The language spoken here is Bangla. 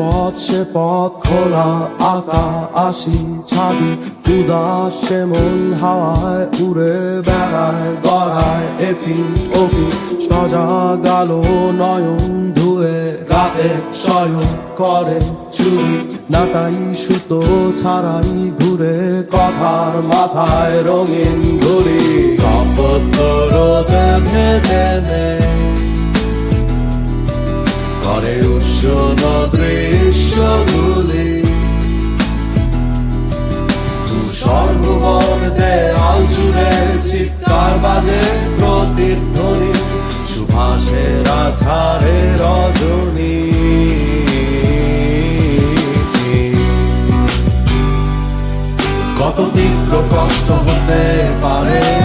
সে পথ খোলা আঁকা আসি ছাদি উদাস মন হাওয়ায় উড়ে বেড়ায় গড়ায় এপিন ওপি সজা গেল নয়ন ধুয়ে রাতে শয়ন করে চুরি নাটাই সুতো ছাড়াই ঘুরে কথার মাথায় রঙিন ঘুরি রোদে ভেদে করে উষ্ণ দৃশ্যগুলি সর্ববন দেয়াল জুড়ে চিৎকার বাজে প্রতিধ্বনি সুভাষের আছাড়ে রজনী কত তীব্র কষ্ট হতে পারে